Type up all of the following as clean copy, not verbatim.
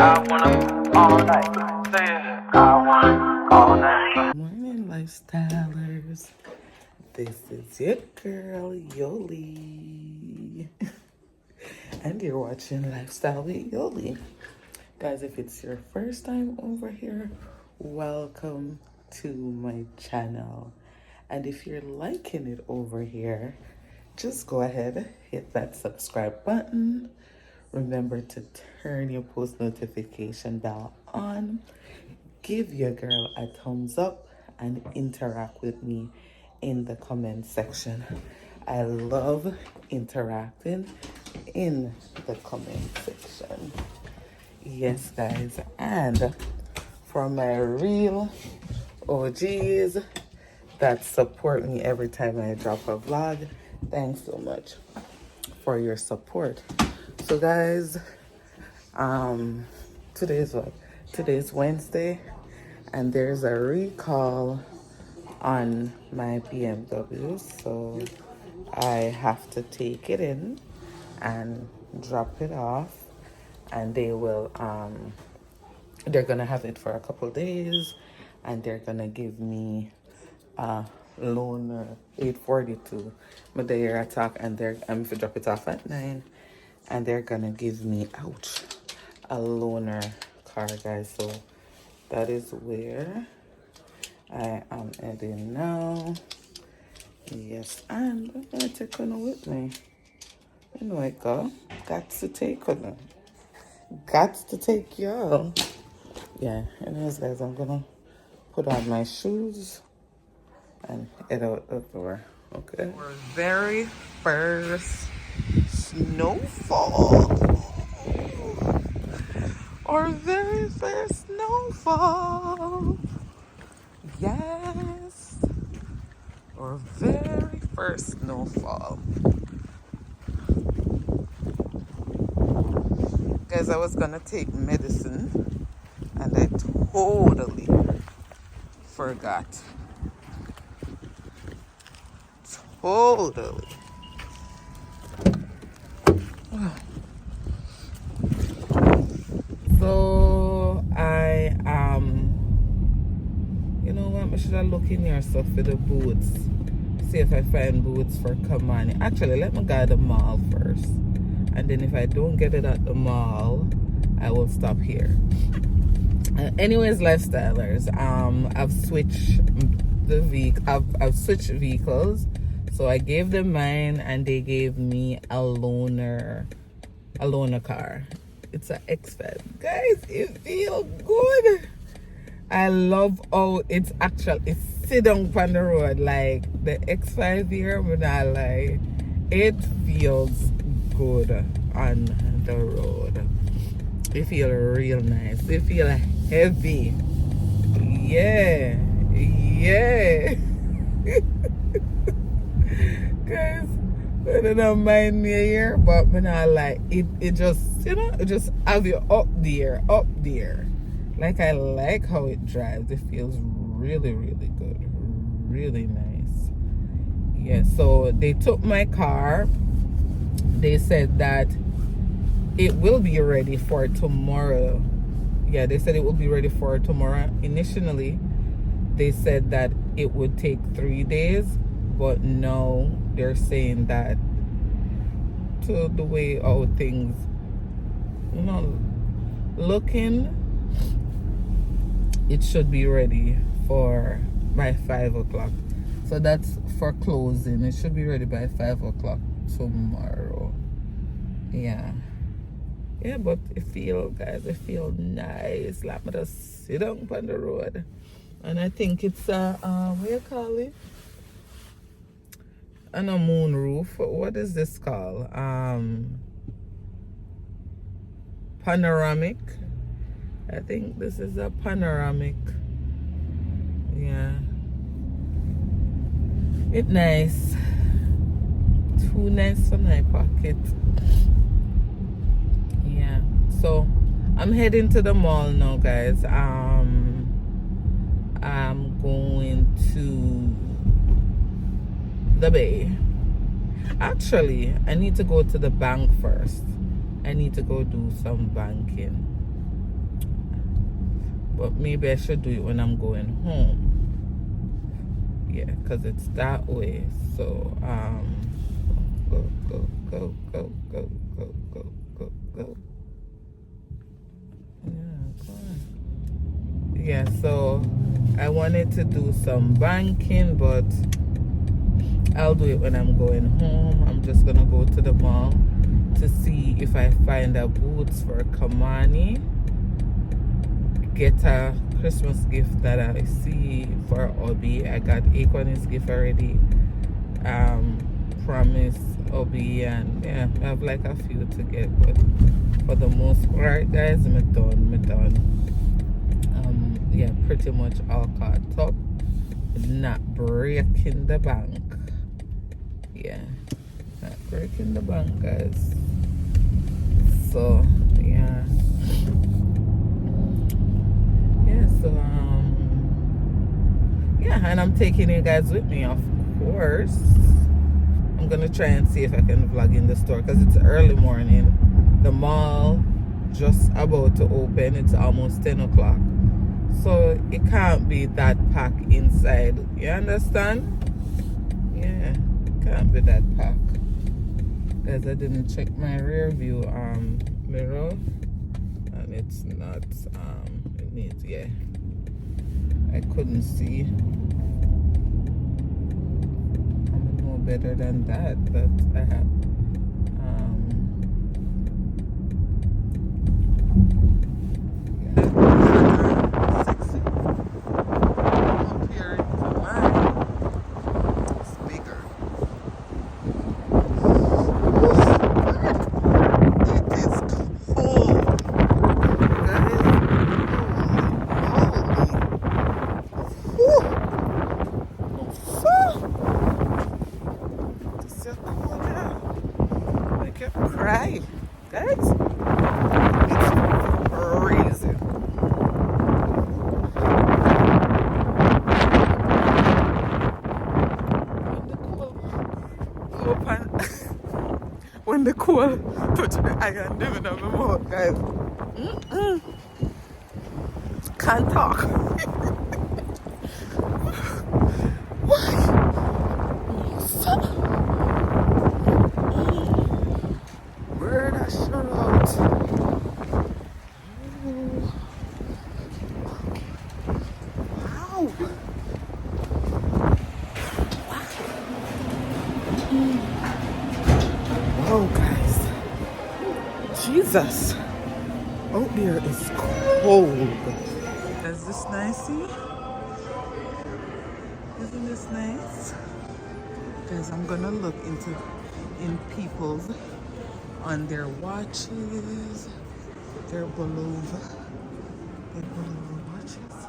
I wanna all night. Say it. I wanna all night. Morning, lifestylers. This is your girl, Yoli. And you're watching Lifestyle with Yoli. Guys, if it's your first time over here, welcome to my channel. And if you're liking it over here, just go ahead, hit that subscribe button. Remember to turn your post notification bell on. Give your girl a thumbs up and interact with me in the comment section. I love interacting in the comment section. Yes, guys. And for my real OGs that support me every time I drop a vlog, thanks so much for your support. So guys, today's what? Today's Wednesday, and there's a recall on my BMW, so I have to take it in and drop it off, and they will they're gonna have it for a couple days, and they're gonna give me a loaner 842 but they are attack, and I'm to drop it off at 9, and they're gonna give me a loaner car, guys. So that is where I am heading now. Yes, and I'm gonna take her with me. You know I got to take her. Got to take y'all. Yeah, anyways, guys, I'm gonna put on my shoes and head out the door. Okay. Our very first snowfall. Our very first snowfall. Yes. Our very first snowfall. Guys, I was gonna take medicine and I totally forgot. Totally. So I you know what, I should have looked in here stuff for the boots. See if I find boots for Kamani. Actually, let me go to the mall first, and then if I don't get it at the mall, I will stop here. Anyways, lifestylers, I've switched I've switched vehicles. So I gave them mine, and they gave me a loaner car. It's an X5. Guys, it feels good. I love how it's sit down on the road. Like the X5 here, when I like, it feels good on the road. It feels real nice. It feels heavy. Yeah. Guys, I don't mind me here, but when I like it just, it just have you up there. Like, I like how it drives. It feels really, really good. Really nice. Yeah, so they took my car. They said that it will be ready for tomorrow. Yeah, they said it will be ready for tomorrow. Initially, they said that it would take 3 days, but now they're saying that to the way how things, looking, it should be ready for by 5 o'clock. So that's for closing. It should be ready by 5 o'clock tomorrow. Yeah, but it feels nice. Like me just sit down on the road, and I think it's what you call it? And a moon roof. What is this called? Panoramic. I think this is a panoramic. Yeah. It's nice. Too nice for my pocket. Yeah. So I'm heading to the mall now, guys. I'm going to the Bay. Actually, I need to go to the bank first. I need to go do some banking. But maybe I should do it when I'm going home. Yeah, because it's that way. So, go, go, go, go, go, go, go, go, go. Yeah, go on. Yeah, so I wanted to do some banking, but I'll do it when I'm going home. I'm just gonna go to the mall to see if I find a boots for Kamani. Get a Christmas gift that I see for Obi. I got Acorn's gift already. Promise Obi, and yeah, I have like a few to get, but for the most part, guys, I'm done. Yeah, pretty much all caught up. Not breaking the bank. Yeah, not breaking the bank, guys. So yeah. So yeah, and I'm taking you guys with me, of course. I'm gonna try and see if I can vlog in the store because it's early morning. The mall just about to open. It's almost 10 o'clock, so it can't be that packed inside. You understand? Yeah, it can't be that packed. Guys, I didn't check my rear view mirror, and it's not it needs, yeah, I couldn't see. I'm no better than that, but I have yeah, sexy up here in Vermont. It's bigger. It is cold, guys. Holy this is cold now. Make you cry, guys. It's freezing. When the cool touch the iron, living on my mouth, guys. Can't talk. Word I shut out. Wow. Whoa, guys. Jesus. Out there is cold. Is this nice? Isn't this nice? Guys, I'm gonna look in people's on their watches, their below watches.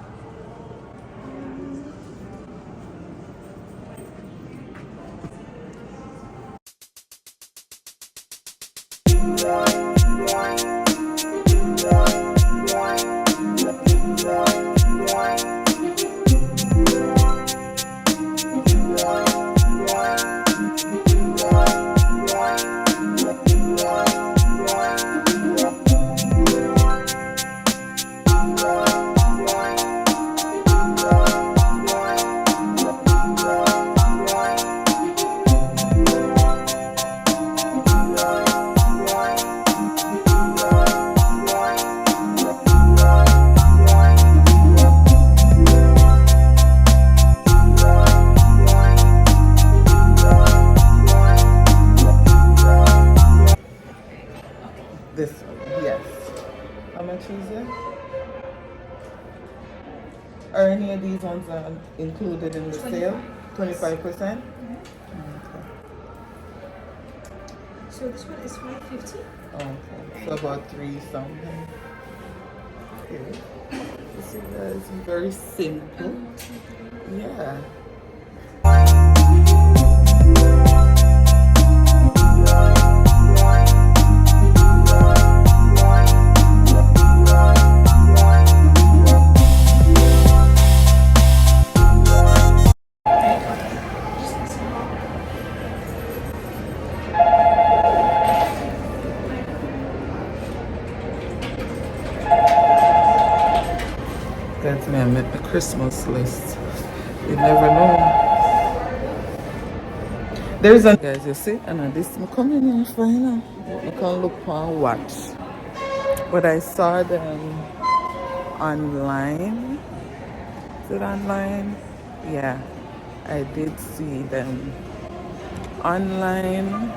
This one, yes. How much is it? Are any of these ones included in the sale? 25%? Okay. So this one is 550. Okay. So about 3 something. Okay. This is very simple. Yeah. Guys, me, I make the Christmas list. You never know. There's a guys, you see, and this I'm coming in for you know. You can look on watch. But I saw them online. Is it online? Yeah, I did see them online.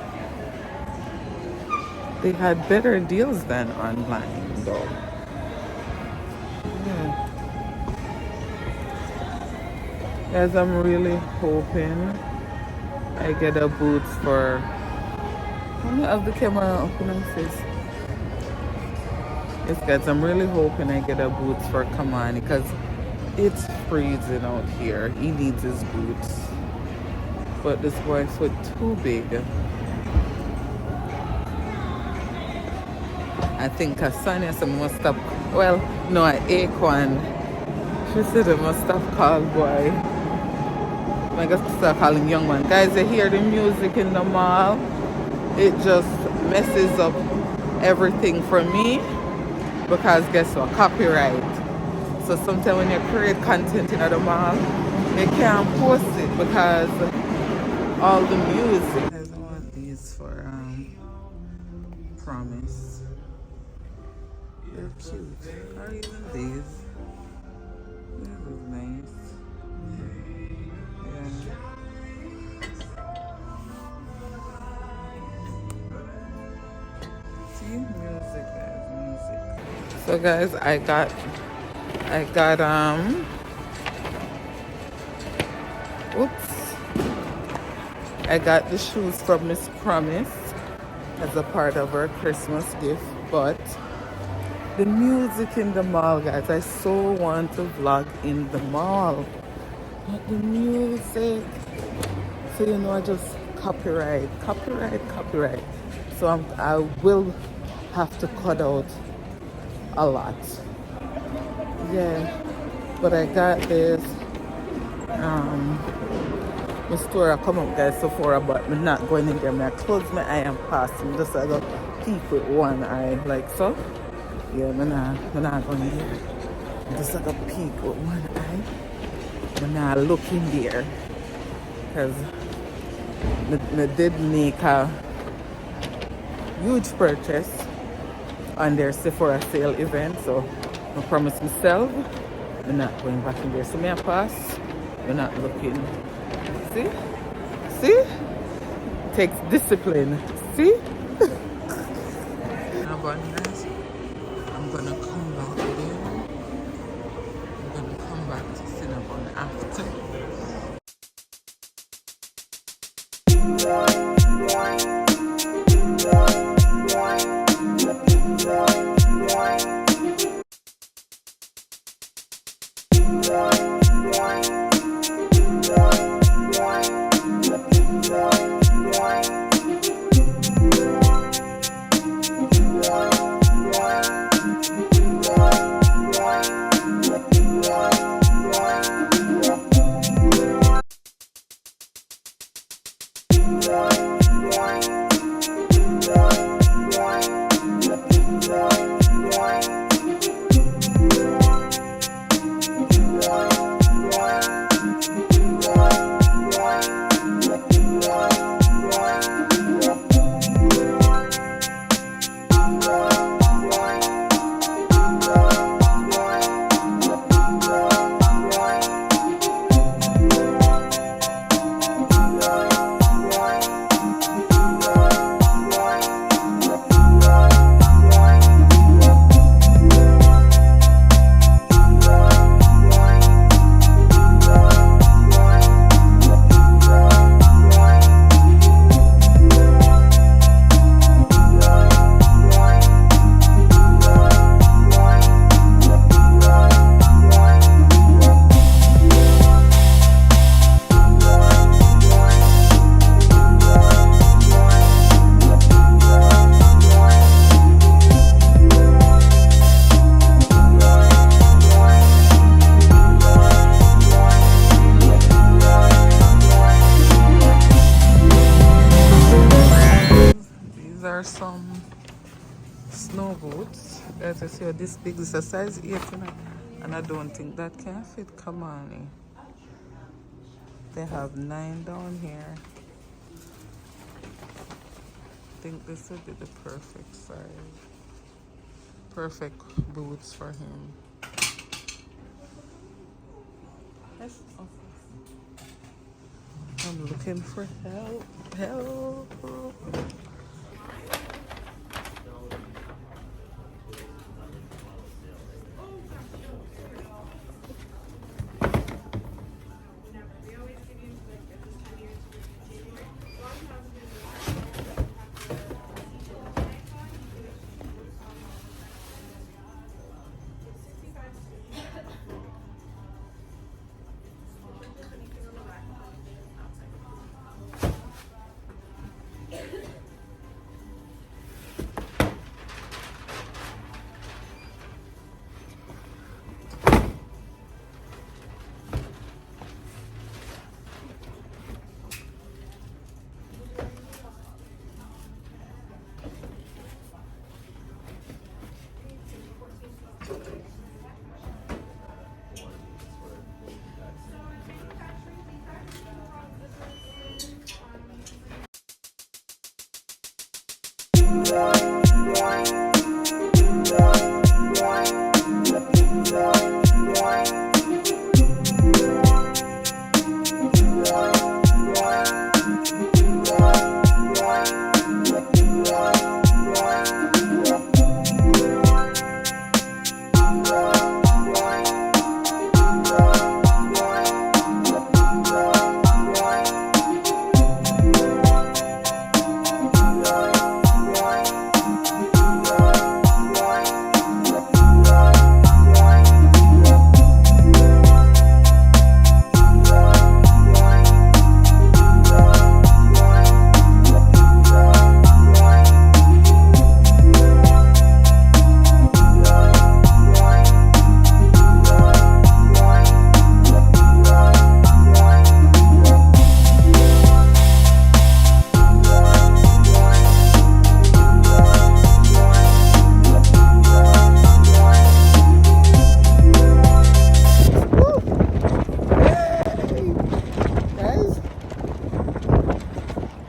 They had better deals than online though. Yeah. Guys, I'm really hoping I get a boots for. I'm gonna have the camera up in my face. Yes, guys, I'm really hoping I get a boots for Kamani because it's freezing out here. He needs his boots, but this boy foot too big. I think Asanya said must stop. Well, no, Aquan. She said I must stop call boy. I guess start calling young man. Guys, you hear the music in the mall? It just messes up everything for me because guess what? Copyright. So sometimes when you create content in the mall, you can't post it because all the music. Guys, I want these for Promise. They're cute. Are even these? This is nice. Yeah. See, music, guys, music. So guys, I got oops. I got the shoes from Miss Promise as a part of her Christmas gift, but the music in the mall, guys, I so want to vlog in the mall. But the music. So you know, I just copyright. So I will have to cut out a lot. Yeah, but I got this. My store I come up guys Sephora, but I'm not going in there. I close my eye and pass. I'm just I go peek with one eye like so. Yeah, I'm not going there. I'm just like a peek with one eye. I'm not looking there because I did make a huge purchase on their Sephora sale event, so I promised myself I'm not going back in there. So may I pass? We're not looking. See? See? Takes discipline. See? Abundance. I'm gonna come back again. I'm gonna come back to Cinnabon after. Some snow boots. As I see this big, this is a size 8. And I don't think that can fit Kamani. They have 9 down here. I think this would be the perfect size. Perfect boots for him. Yes. Oh. I'm looking for help. Help.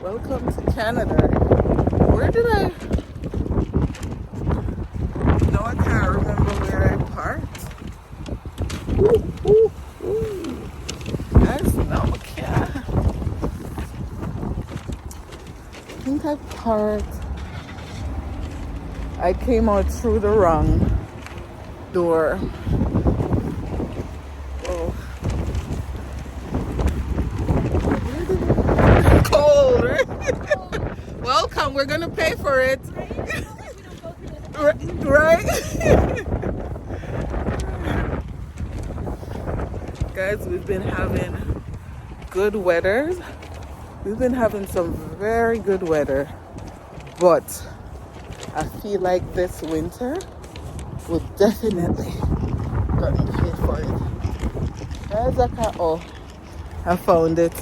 Welcome to Canada. Where did I? No, I can't remember where I parked. Guys, no, I can't. I think I parked. I came out through the wrong door. Oh. Cold, right? Welcome, we're gonna pay for it. Right? Guys, we've been having good weather. We've been having some very good weather, but I feel like this winter will definitely gonna pay for it. There's a car. Oh, I found it.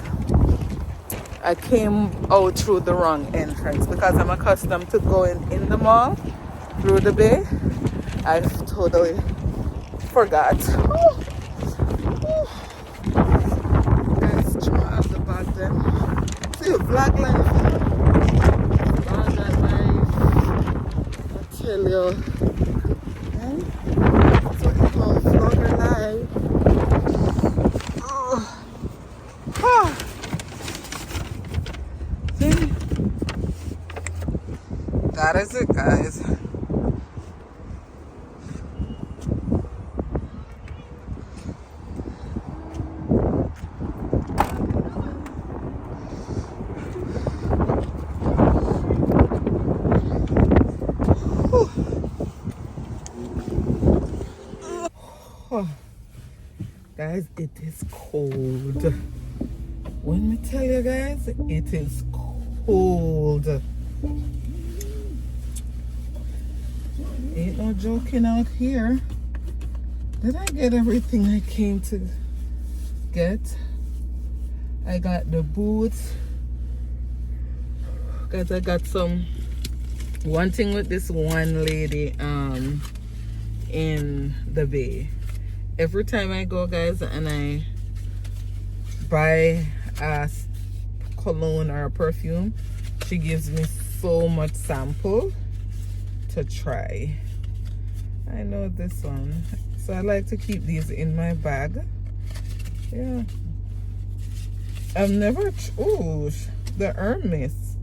I came out through the wrong entrance because I'm accustomed to going in the mall through the bay. I totally forgot. Let's try out the bag then. See a black life. Bag that life. I tell you. That's what you call vlogger life. Oh. See? That is it, guys. Guys, it is cold. When me tell you guys, it is cold. Ain't no joking out here. Did I get everything I came to get? I got the boots. Guys, I got one thing with this one lady in the bay. every time I go, guys, and I buy a cologne or a perfume, she gives me so much sample to try. I know this one, so I like to keep these in my bag. Yeah, I've never the Hermes.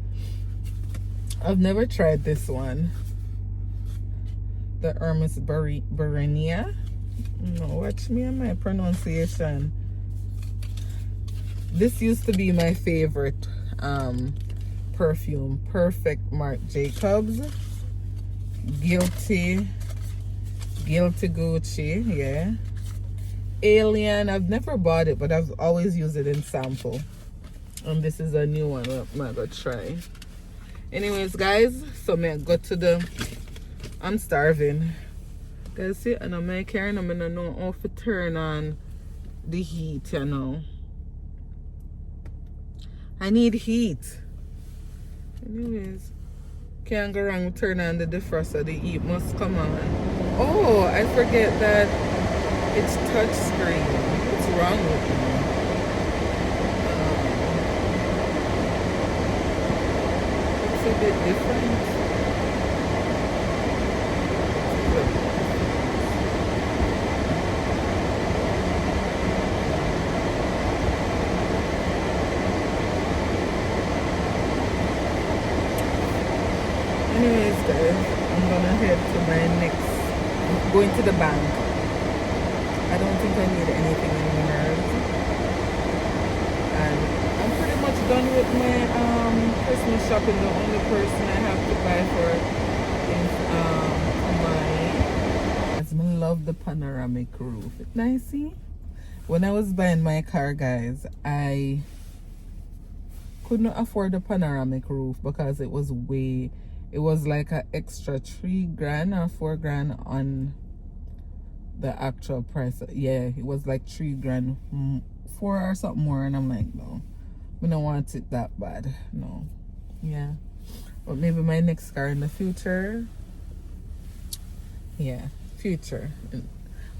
I've never tried this one, the Hermes Barenia. No, watch me and my pronunciation. This used to be my favorite perfume. Perfect Marc Jacobs. Guilty Gucci, yeah. Alien, I've never bought it, but I've always used it in sample. And this is a new one I'm gonna try. Anyways, guys, so I go to the, I'm starving. Guys, see, and I'm carrying, I'm gonna know how to turn on the heat, you know. I need heat. Anyways, can't go wrong with turn on the defroster. The heat must come on. Oh, I forget that it's touch screen. What's wrong with me? It's a bit different. Anyways, guys, I'm gonna head to my next, going to the bank. I don't think I need anything anymore. And I'm pretty much done with my Christmas shopping. The only person I have to buy for is my, I love the panoramic roof. It's nice, see? When I was buying my car, guys, I couldn't afford the panoramic roof because it was like an extra $3,000 or $4,000 on the actual price. Yeah, it was like $3,000, 4 or something more, and I'm like, no, we don't want it that bad. No, yeah, but maybe my next car in the future. Yeah, future.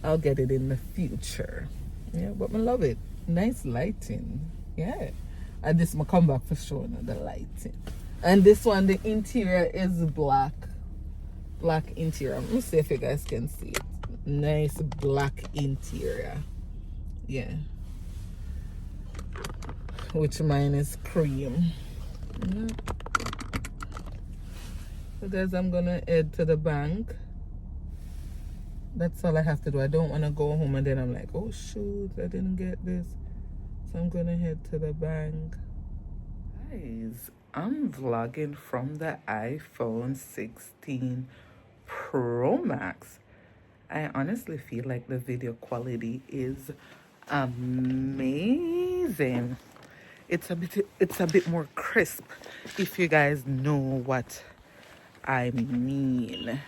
I'll get it in the future. Yeah, but I love it. Nice lighting. Yeah, and this will come back for showing the lighting. And this one, the interior is black interior. Let me see if you guys can see it. Nice black interior. Yeah, which mine is cream. Yeah. So guys, I'm gonna head to the bank. That's all I have to do. I don't want to go home and then I'm like, oh shoot, I didn't get this. So I'm gonna head to the bank. Guys, I'm vlogging from the iPhone 16 Pro Max. I honestly feel like the video quality is amazing. It's a bit more crisp, if you guys know what I mean.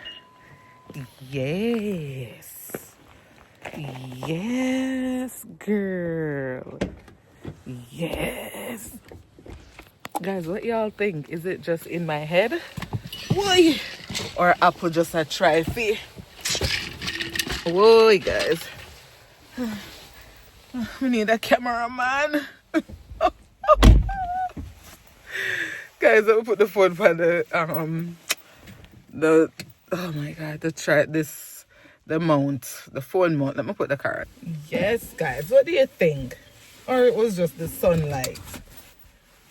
Yes, girl. Yes. Guys, what y'all think? Is it just in my head? Whoa! Or Apple just a try-fee? Whoa, guys. We need a cameraman. Guys, I'll put the phone for the oh my god, the mount, the phone mount. Let me put the card. Yes, guys, what do you think? Or it was just the sunlight?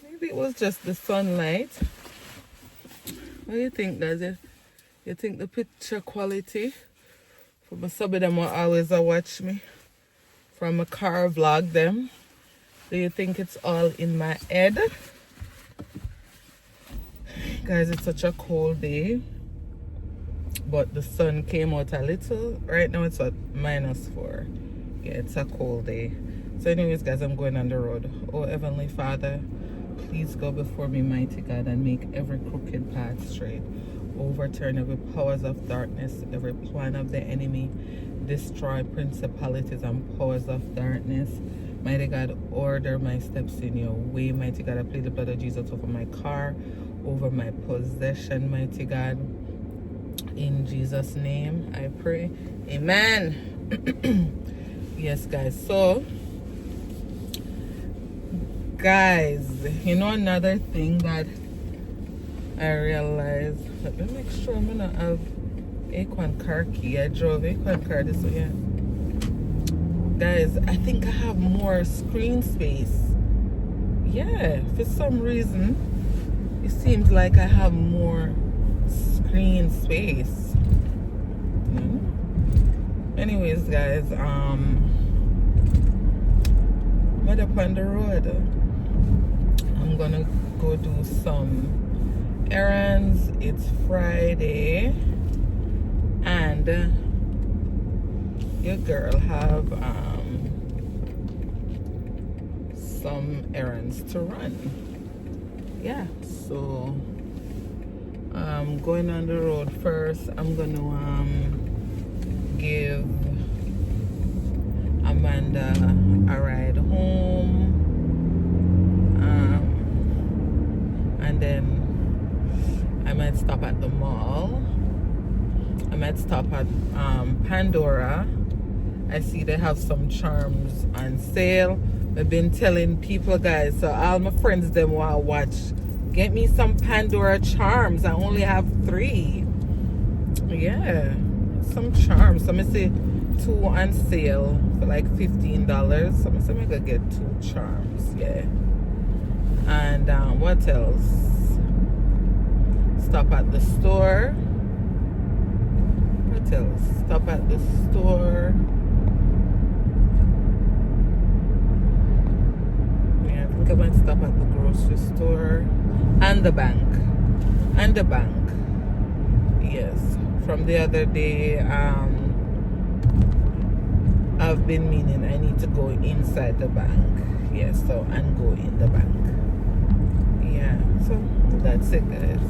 Maybe it was just the sunlight. What do you think, guys? You think the picture quality? For some of them will always watch me from a car vlog them. Do you think it's all in my head? Guys, it's such a cold day, but the sun came out a little. Right now it's at -4. Yeah, it's a cold day. So anyways, guys, I'm going on the road. Oh, Heavenly Father, please go before me, mighty God, and make every crooked path straight. Overturn every powers of darkness, every plan of the enemy. Destroy principalities and powers of darkness. Mighty God, order my steps in your way. Mighty God, I plead the blood of Jesus over my car, over my possession, mighty God. In Jesus' name, I pray. Amen. Yes, guys. So, guys, you know another thing that I realized. Let me make sure I'm gonna have Aquan car key. I drove Aquan car this way. Yeah. Guys, I think I have more screen space. Yeah, for some reason, it seems like I have more screen space. Anyways, guys, I'm up on the road. I'm gonna go do some errands. It's Friday, and your girl have some errands to run. Yeah, so I'm going on the road first. I'm gonna give Amanda a ride home, and then I might stop at the mall. I might stop at Pandora. I see they have some charms on sale. I've been telling people, guys, so all my friends them want to watch, get me some Pandora charms. I only have 3. Yeah, some charms. So I'm gonna say 2 on sale for like $15. So I'm gonna say I could get 2 charms. Yeah. And what else? Stop at the store. What else? Stop at the store. Yeah, I think I might stop at the grocery store. And the bank. And the bank. Yes. From the other day, I've been meaning I need to go inside the bank. Yes, so and go in the bank. Yeah, so that's it, guys.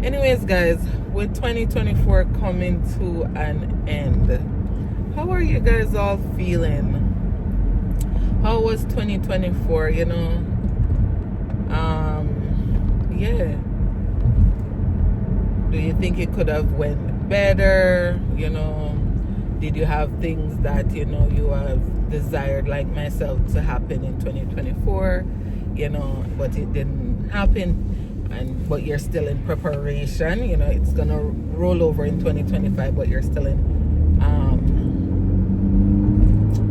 Anyways, guys, with 2024 coming to an end, how are you guys all feeling? How was 2024? You know, yeah. Do you think it could have went better? You know, did you have things that you know you have desired, like myself, to happen in 2024? You know, but it didn't happen. But you're still in preparation. You know, it's gonna roll over in 2025, but you're still in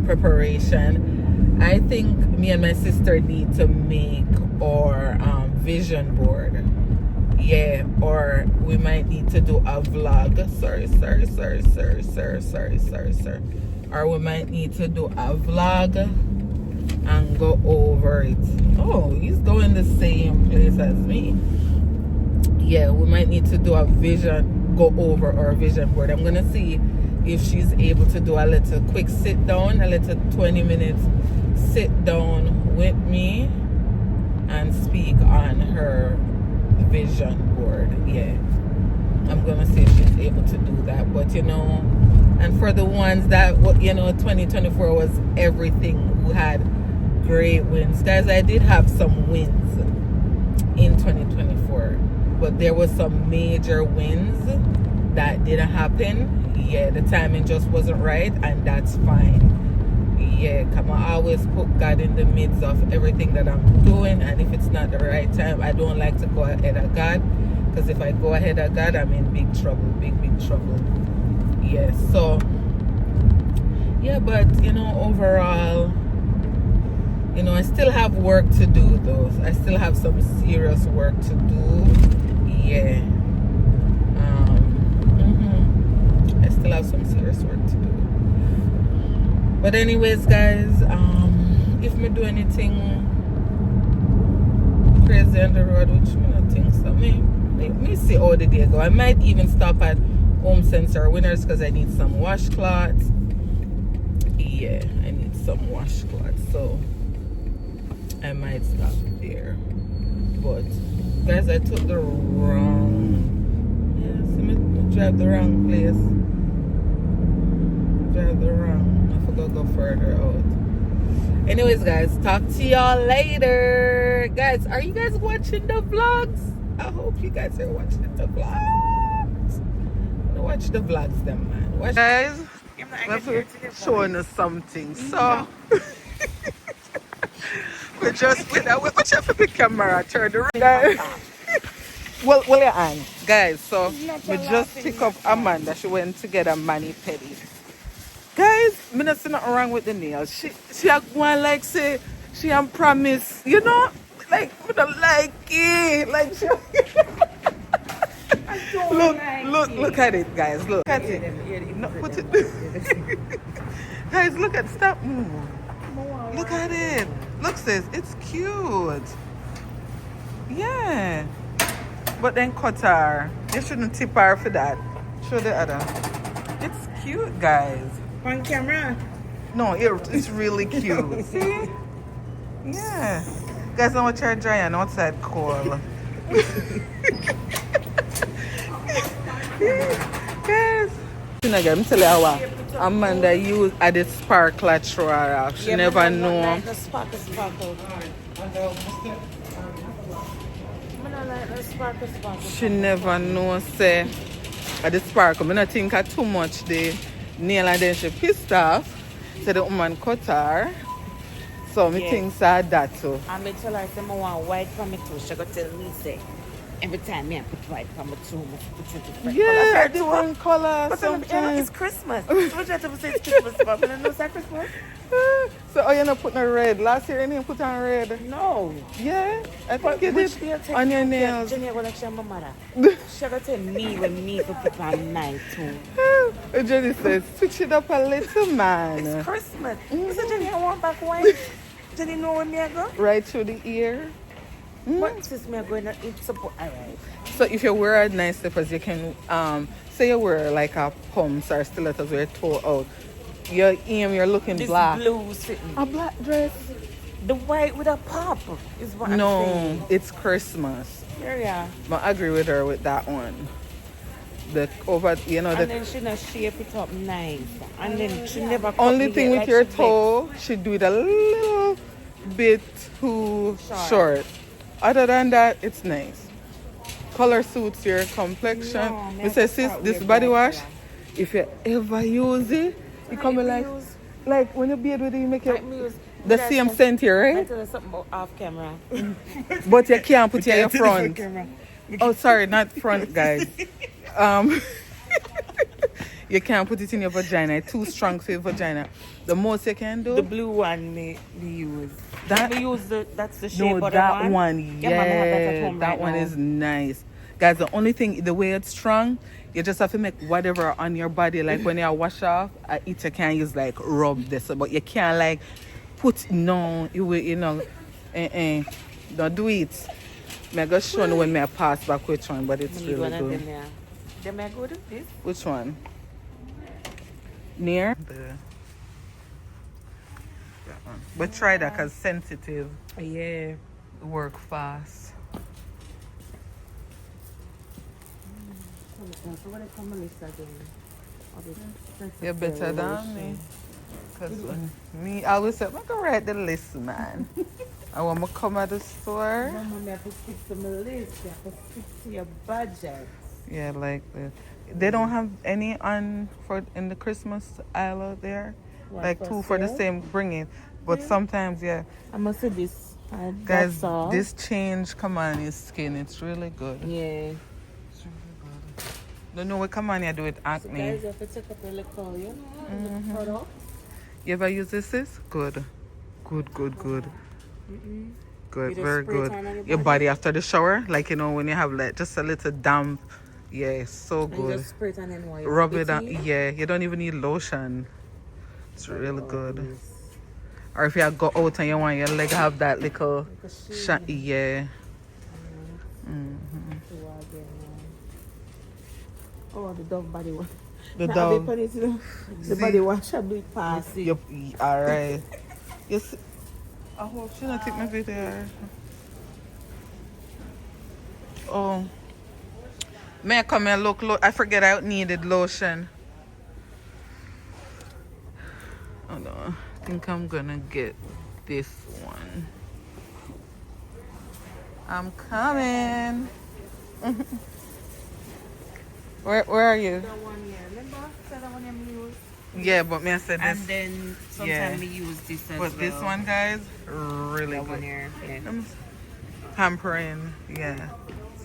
preparation. I think me and my sister need to make our vision board. Yeah, or we might need to do a vlog. Sorry. Or we might need to do a vlog and go over it. Oh, he's going the same place as me. Yeah, we might need to do a vision, go over our vision board. I'm gonna see if she's able to do a little quick sit down, a little 20 minutes sit down with me and speak on her vision board. Yeah, I'm gonna see if she's able to do that. But you know, and for the ones that, you know, 2024 was everything, who had great wins, guys, I did have some wins in 2024, but there was some major wins that didn't happen. Yeah, the timing just wasn't right, and that's fine. Yeah, come on, I always put God in the midst of everything that I'm doing, and if it's not the right time, I don't like to go ahead of God, because if I go ahead of God, I'm in big trouble, big trouble. Yeah, so yeah, but you know, overall, you know, I still have work to do though. I still have some serious work to do. Yeah. I still have some serious work to do. But anyways, guys, if me do anything crazy on the road, which I don't think so. Me see how the day go. I might even stop at Home Sensor Winners because I need some washcloths. Yeah, I need some washcloths, so I might stop there. But guys, I took the wrong, drive the wrong place. Drive the wrong. I forgot to go further out. Anyways, guys, talk to y'all later. Guys, are you guys watching the vlogs? I hope you guys are watching the vlogs. Watch the vlogs, them man. Watch, guys. We're showing us something. So we just with the camera turn the guys. Well, your hand, guys. So we just pick up Amanda. She went to get a mani pedi. Guys, me not see nothing wrong with the nails. She a one like say she am promise, you know, like me don't like it. Like she, look at it, guys. Look at it. No, put it. Guys, look at stop move. Look at it. Look, sis, it's cute. Yeah. But then cut her. You shouldn't tip her for that. Show the other. It's cute, guys. On camera. No, it's really cute. See? Yeah. Guys, I'm watching her dry and outside cold. Guys. I'm telling you what. Amanda used at the sparkler thrower. She never know. She never know say at the sparkle. I don't think her too much the nail and then she pissed off. So the woman cut her. So me think sad that too. I may tell her I want white for me too. She go tell me say every time I put white for me too, put it different yeah, color. different color. But Sometimes it's Christmas. So what you have to say it's Christmas, but I don't know it's Christmas. So you're not putting on red. Last year you didn't put on red. No. Yeah, I think you Which did day on your nails. Jenny will actually my mother. She go tell me when me to put on night too. Jenny says, switch it up a little, man. It's Christmas. So Jenny, I want back white. Jenny know where me I go? Right through the ear. What since me I going to eat support? Alright. So if you wear nice slippers, you can, say you wear like a pumps or stilettos with your toe out. You're looking This black. blue sitting. A black dress? The white with a pop is what I'm No, saying. it's Christmas. Yeah. I agree with her with that one. The over, you know, And then she not shape it up nice. And then she never cut only me thing there with like your she toe, she do it a little bit too short. Other than that, it's nice. Color suits your complexion. No, You say, sis, this body wash, if you ever use it, it come like when you bathe with it, you make the same scent here, I right? tell you something about off camera. But you can't put it in your front. Oh, sorry, not front, guys. You can't put it in your vagina. It's too strong for your vagina. The most you can do. The blue one me use. That Me use that's the shape no, of that the one. Yeah, man, I have that at home that right one now. is nice, guys. The only thing, the way it's strong, you just have to make whatever on your body. Like when you wash off, you can't use like rub this, but you can't like put no. You will, you know, don't do it. I go show you when I pass back which one, but it's really good. Then I go to this. Which one? Near? That one. But try that because sensitive. Yeah. Work fast. You're better than me. Because me, I always say, I'm going to write the list, man. And when I come at the store. Mama, I have to stick to my list. You have to stick to your budget. Yeah, like that. They don't have any on in the Christmas aisle out there. What, like two for the sale? same bringing. But sometimes, yeah. I must say this. Guys, that's all. this change come on his skin. It's really good. Yeah. It's really good. Don't know what come on you do with So acne. guys, you have to check up your little, you know, the product. You ever use this? Sis? Good. Good. Good, You just very spray it good. on Your body after the shower, like you know when you have like just a little damp. Yeah, it's so And you good. just spray it on and white. Rub it on. Yeah, you don't even need lotion. It's really good. Or if you go out and you want your leg have that little shine, yeah. Oh, the Dove body wash. The Now, Dove. The body wash, I do it fast. All right. Yes. I hope she not take my video. Oh. May I come and look? I forget I needed lotion. Oh no. I think I'm gonna get this one. I'm coming. Where are you? That one here. Remember? That one you use. Yeah, but me I said this. And then sometimes we use this as well. But this one, guys, really The good. 1 year. Yeah. Pampering, yeah.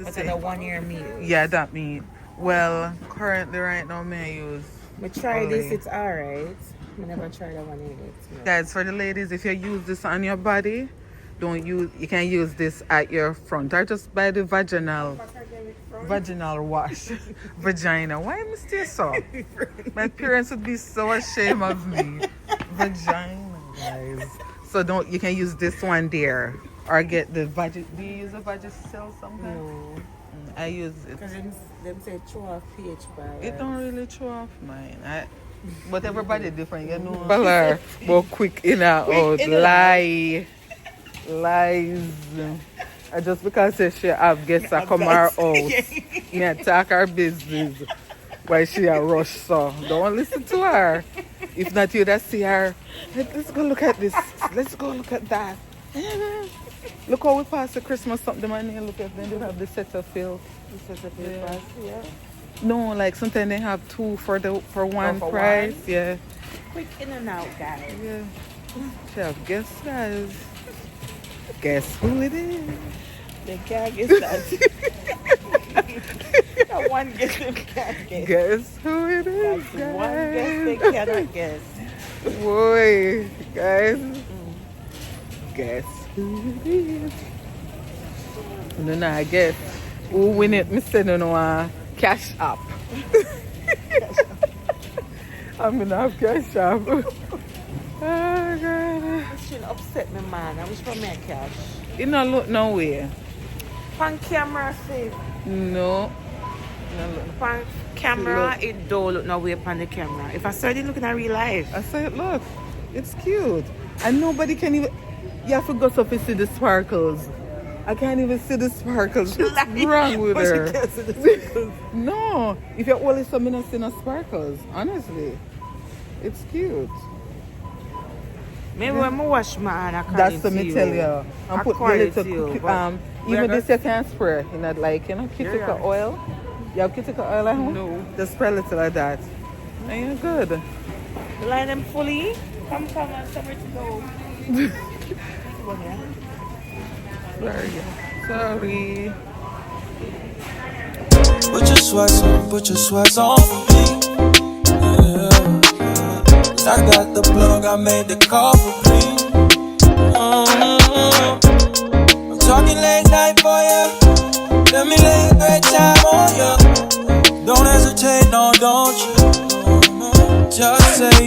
But the 1 year meal. Yeah, that meat. Well, currently right now, me I use. But try only- this, it's alright. I never tried the 1 year. No. Guys, for the ladies, if you use this on your body, don't use. You can use this at your front or just by the vaginal wash. Vagina. Why am I still so? My parents would be so ashamed of me. Vagina, guys. So don't. You can use this one there, or get the vagi. Do you use a Vagisil sometimes? No. I use it. Because them say throw off pH bar. It don't really throw off mine. But everybody different, you know. Baller, but quick in and out. Lies. Just because she have guests that come her out, me attack her business while she a rush. So don't listen to her. If not, you that see her. Let's go look at this. Let's go look at that. Look how we pass the Christmas something man here. Look at them. They have the set of fill. Yeah. No, like sometimes they have two for one price. One? Yeah. Quick in and out, guys. Yeah. She have guess, guys. Guess who it is? They can't guess that. That one guess they can't guess. Guess who it is, That's guys? one guess they cannot guess. Boy, guys. Guess who it is? No, I guess. Who win it? Me say no, cash up. I'm gonna have cash up. Oh, God. This shouldn't upset me, man. I wish for me a cash. It not look nowhere. On camera, see. No. On camera, Look. it don't look no way upon the camera. If I started looking at real life. I said, look, it's cute. And nobody can even. You have to go up and see the sparkles. I can't even see the sparkles. What's wrong with But she her? can't see the sparkles. No. If you're only something not seeing the sparkles, honestly. It's cute. Maybe when I wash my hand, I can't That's see what me you. tell you. And put the According to little, you, but even we're this you can spray. You know, like, cuticle Yeah. oil. You have cuticle oil at home? No. Just spray a little like that. And you're good. Line them fully. Come on, somewhere to go. Sorry. Put your sweats on for me. Yeah. I got the plug, I made the call for me. I'm talking late night for ya. Let me lay a great time on ya. Don't hesitate, no, don't you? Just say